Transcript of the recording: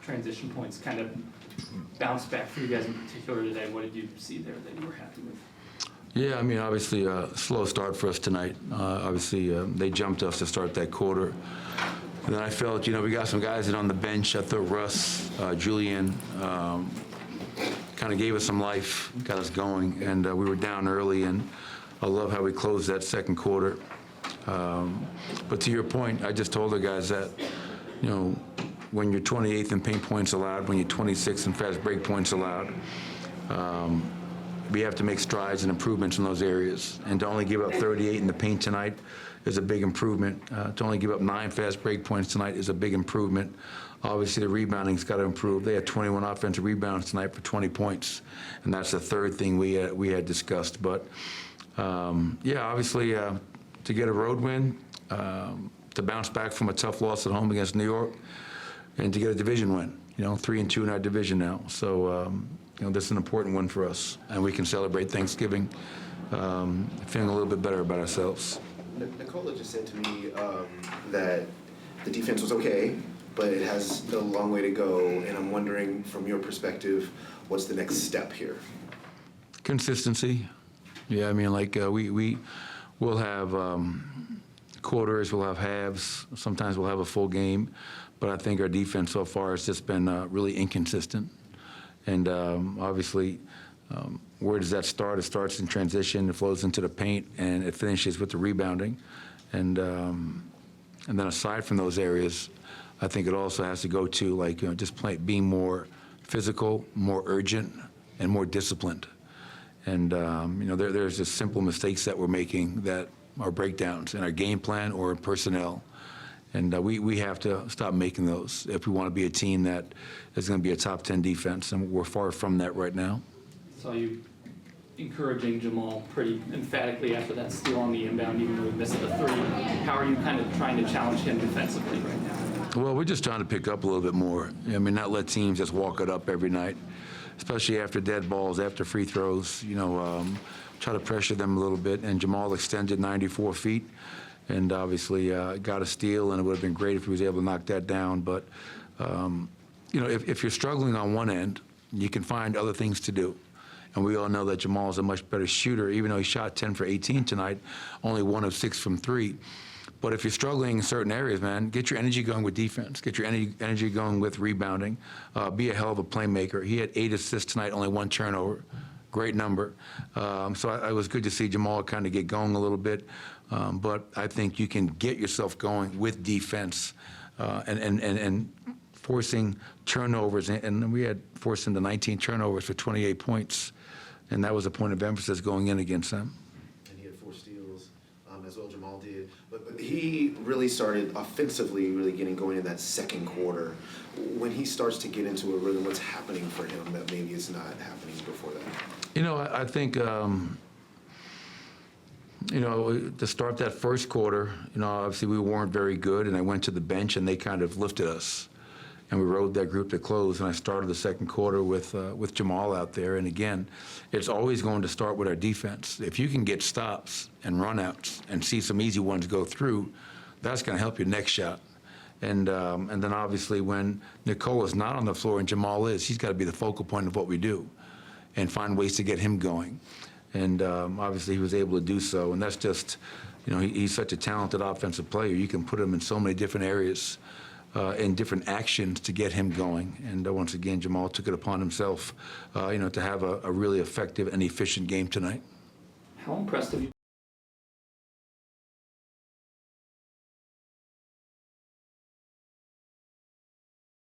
transition points kind of bounced back for you guys in particular today. What did you see there that you were happy with? Yeah, I mean, obviously a slow start for us tonight. Obviously, they jumped us to start that quarter. And then I felt, we got some guys that on the bench. I thought Russ, Julian, kind of gave us some life, got us going. And we were down early, and I love how we closed that second quarter. But to your point, I just told the guys that, when you're 28th in paint points allowed, when you're 26th in fast break points allowed, we have to make strides and improvements in those areas. And to only give up 38 in the paint tonight is a big improvement. To only give up 9 fast break points tonight is a big improvement. Obviously, the rebounding's got to improve. They had 21 offensive rebounds tonight for 20 points, and that's the third thing we had discussed. But yeah, obviously, to get a road win, to bounce back from a tough loss at home against New York, and to get a division win. 3-2 in our division now. So. This is an important one for us, and we can celebrate Thanksgiving feeling a little bit better about ourselves. Nicola just said to me that the defense was okay, but it has a long way to go, and I'm wondering, from your perspective, what's the next step here? Consistency. Yeah, I mean, we'll have quarters, we'll have halves, sometimes we'll have a full game, but I think our defense so far has just been really inconsistent. And obviously, where does that start? It starts in transition, it flows into the paint, and it finishes with the rebounding. And then aside from those areas, I think it also has to go to just being more physical, more urgent, and more disciplined. And there's just simple mistakes that we're making that are breakdowns in our game plan or in personnel. And we have to stop making those if we want to be a team that is going to be a top 10 defense, and we're far from that right now. Saw you encouraging Jamal pretty emphatically after that steal on the inbound, even though he missed the three. How are you kind of trying to challenge him defensively right now? Well, we're just trying to pick up a little bit more. I mean, not let teams just walk it up every night, especially after dead balls, after free throws. Try to pressure them a little bit. And Jamal extended 94 feet. And obviously got a steal, and it would have been great if he was able to knock that down. But, if you're struggling on one end, you can find other things to do. And we all know that Jamal is a much better shooter, even though he shot 10 for 18 tonight, only 1 of 6 from 3. But if you're struggling in certain areas, man, get your energy going with defense. Get your energy going with rebounding. Be a hell of a playmaker. He had 8 assists tonight, only 1 turnover. Great number. So it was good to see Jamal kind of get going a little bit. But I think you can get yourself going with defense and forcing turnovers. And we had forced him to 19 turnovers for 28 points. And that was a point of emphasis going in against them. And he had 4 steals as well, Jamal did. But he really started offensively really getting going in that second quarter. When he starts to get into a rhythm, what's happening for him that maybe is not happening before that? I think, to start that first quarter, obviously we weren't very good, and I went to the bench, and they kind of lifted us. And we rode that group to close, and I started the second quarter with Jamal out there. And again, it's always going to start with our defense. If you can get stops and runouts and see some easy ones go through, that's going to help your next shot. And then obviously when Nicola's not on the floor and Jamal is, he's got to be the focal point of what we do and find ways to get him going. And obviously he was able to do so. And that's just, he's such a talented offensive player. You can put him in so many different areas and different actions to get him going. And once again, Jamal took it upon himself, to have a really effective and efficient game tonight. How impressed have you